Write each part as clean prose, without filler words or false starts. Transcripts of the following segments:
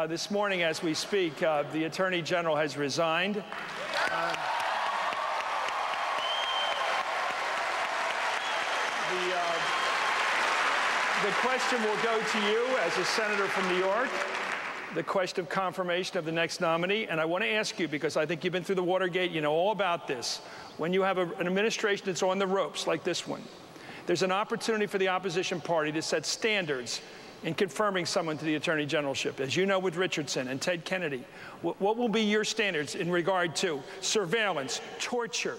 This morning, as we speak, the Attorney General has resigned. The question will go to you as a senator from New York, the question of confirmation of the next nominee. And I want to ask you, because I think you've been through the Watergate, you know all about this. When you have an administration that's on the ropes like this one, there's an opportunity for the opposition party to set standards in confirming someone to the Attorney Generalship. As you know, with Richardson and Ted Kennedy, what will be your standards in regard to surveillance, torture,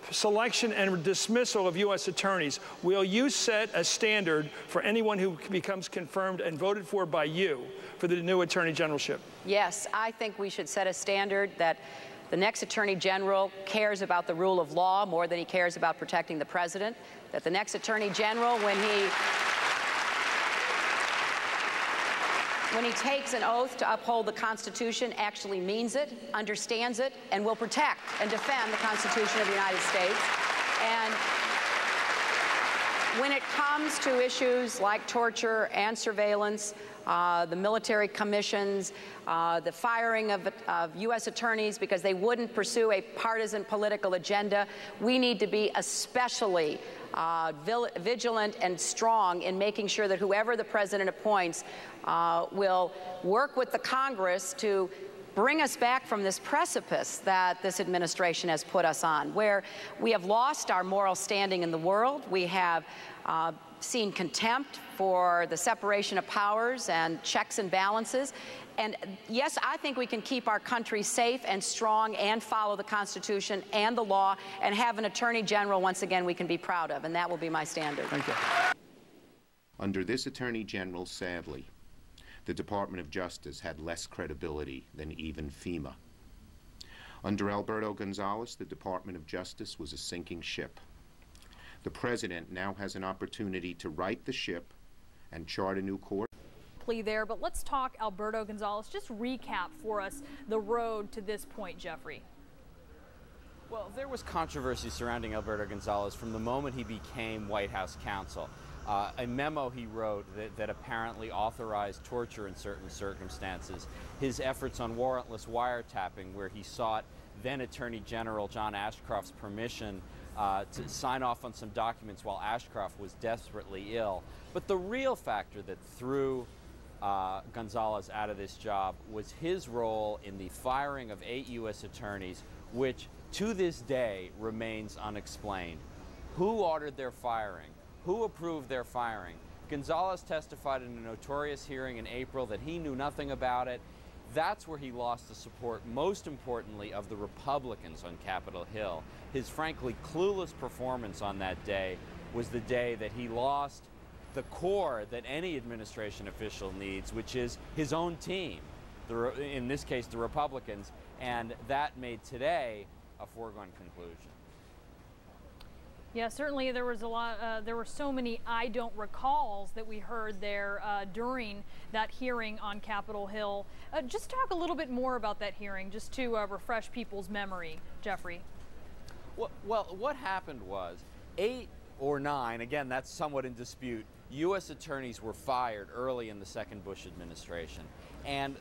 selection and dismissal of U.S. attorneys? Will you set a standard for anyone who becomes confirmed and voted for by you for the new Attorney Generalship? Yes, I think we should set a standard that the next Attorney General cares about the rule of law more than he cares about protecting the president, that the next Attorney General, when he takes an oath to uphold the Constitution, actually means it, understands it, and will protect and defend the Constitution of the United States. And when it comes to issues like torture and surveillance, the military commissions, the firing of U.S. attorneys because they wouldn't pursue a partisan political agenda, we need to be especially vigilant and strong in making sure that whoever the president appoints will work with the Congress to bring us back from this precipice that this administration has put us on, where we have lost our moral standing in the world. We have seen contempt for the separation of powers and checks and balances. And yes, I think we can keep our country safe and strong and follow the Constitution and the law and have an Attorney General, once again, we can be proud of, and that will be my standard. Thank you. Under this Attorney General, sadly, the Department of Justice had less credibility than even FEMA. Under Alberto Gonzales, the Department of Justice was a sinking ship. The President now has an opportunity to right the ship and chart a new course. There, but let's talk Alberto Gonzales. Just recap for us the road to this point, Jeffrey. Well, there was controversy surrounding Alberto Gonzales from the moment he became White House counsel. A memo he wrote that apparently authorized torture in certain circumstances. His efforts on warrantless wiretapping, where he sought then Attorney General John Ashcroft's permission to sign off on some documents while Ashcroft was desperately ill. But the real factor that threw Gonzales out of this job was his role in the firing of 8 U.S. attorneys, which to this day remains unexplained. Who ordered their firing? Who approved their firing? Gonzales testified in a notorious hearing in April that he knew nothing about it. That's where he lost the support, most importantly, of the Republicans on Capitol Hill. His frankly clueless performance on that day was the day that he lost the core that any administration official needs, which is his own team, in this case the Republicans, and that made today a foregone conclusion. Yeah, certainly there was a lot. There were so many "I don't recalls" that we heard there during that hearing on Capitol Hill. Just talk a little bit more about that hearing, just to refresh people's memory, Jeffrey. Well, what happened was 8 or 9, again, that's somewhat in dispute, U.S. attorneys were fired early in the second Bush administration, and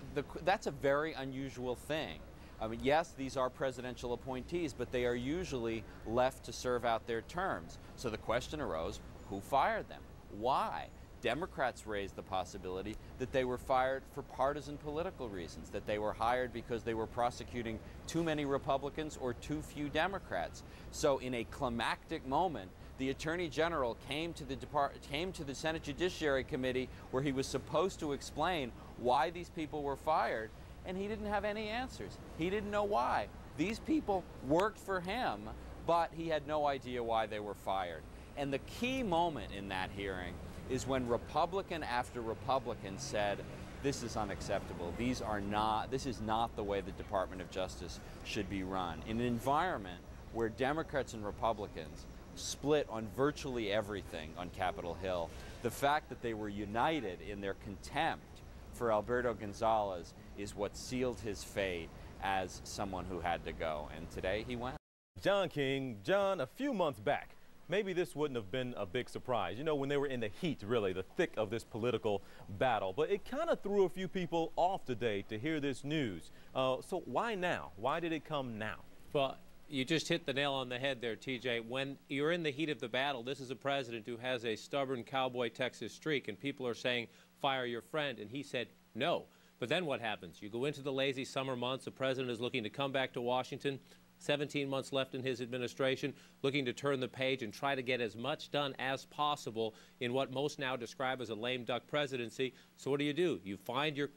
that's a very unusual thing. I mean, yes, these are presidential appointees, but they are usually left to serve out their terms. So the question arose, who fired them? Why? Democrats raised the possibility that they were fired for partisan political reasons, that they were hired because they were prosecuting too many Republicans or too few Democrats. So in a climactic moment, the Attorney General came to the Senate Judiciary Committee, where he was supposed to explain why these people were fired, and he didn't have any answers. He didn't know why. These people worked for him, but he had no idea why they were fired. And the key moment in that hearing is when Republican after Republican said, this is unacceptable. This is not the way the Department of Justice should be run. In an environment where Democrats and Republicans split on virtually everything on Capitol Hill, the fact that they were united in their contempt for Alberto Gonzales is what sealed his fate as someone who had to go. And today he went. John King. John, a few months back, maybe this wouldn't have been a big surprise, you know, when they were in the heat, really, the thick of this political battle. But it kind of threw a few people off today to hear this news. So why now? Why did it come now? Well, you just hit the nail on the head there, TJ. When you're in the heat of the battle, this is a president who has a stubborn cowboy Texas streak, and people are saying, fire your friend, and he said no. But then what happens? You go into the lazy summer months. The president is looking to come back to Washington. 17 months left in his administration, looking to turn the page and try to get as much done as possible in what most now describe as a lame duck presidency. So what do? You find your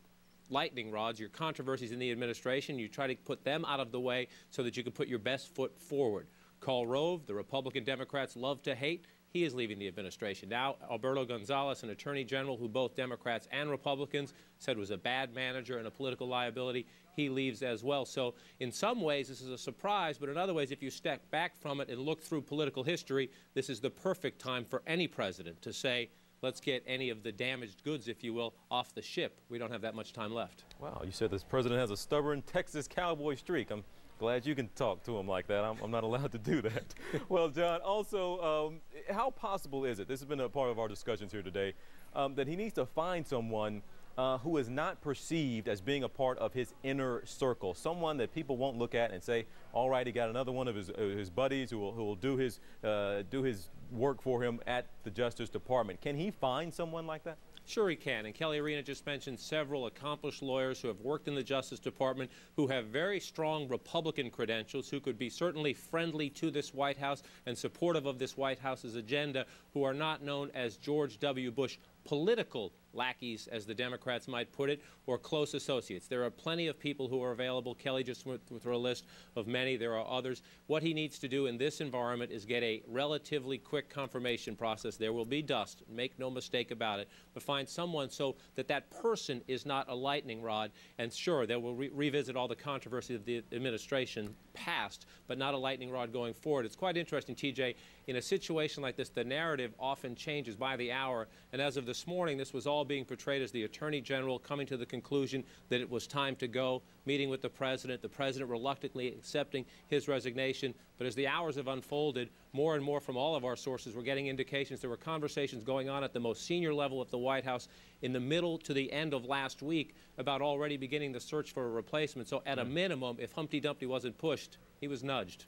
lightning rods, your controversies in the administration. You try to put them out of the way so that you can put your best foot forward. Karl Rove, the Republican Democrats love to hate. He is leaving the administration. Now, Alberto Gonzales, an attorney general who both Democrats and Republicans said was a bad manager and a political liability, he leaves as well. So in some ways, this is a surprise, but in other ways, if you step back from it and look through political history, this is the perfect time for any president to say, let's get any of the damaged goods, if you will, off the ship. We don't have that much time left. Wow, you said this president has a stubborn Texas cowboy streak. I'm glad you can talk to him like that. I'm not allowed to do that. Well, John, also, how possible is it, this has been a part of our discussions here today, that he needs to find someone who is not perceived as being a part of his inner circle, someone that people won't look at and say, all right, he got another one of his buddies who will do his work for him at the Justice Department. Can he find someone like that? Sure he can, and Kelly Arena just mentioned several accomplished lawyers who have worked in the Justice Department, who have very strong Republican credentials, who could be certainly friendly to this White House and supportive of this White House's agenda, who are not known as George W. Bush political lackeys, as the Democrats might put it, or close associates. There are plenty of people who are available. Kelly just went through a list of many. There are others. What he needs to do in this environment is get a relatively quick confirmation process. There will be dust, make no mistake about it, but find someone so that that person is not a lightning rod. And sure, they will revisit all the controversy of the administration past, but not a lightning rod going forward. It's quite interesting, TJ, in a situation like this, the narrative often changes by the hour, and as of this morning, this was all being portrayed as the Attorney General coming to the conclusion that it was time to go, meeting with the President reluctantly accepting his resignation. But as the hours have unfolded, more and more from all of our sources, we're getting indications there were conversations going on at the most senior level of the White House in the middle to the end of last week about already beginning the search for a replacement. So at a minimum, if Humpty Dumpty wasn't pushed, he was nudged.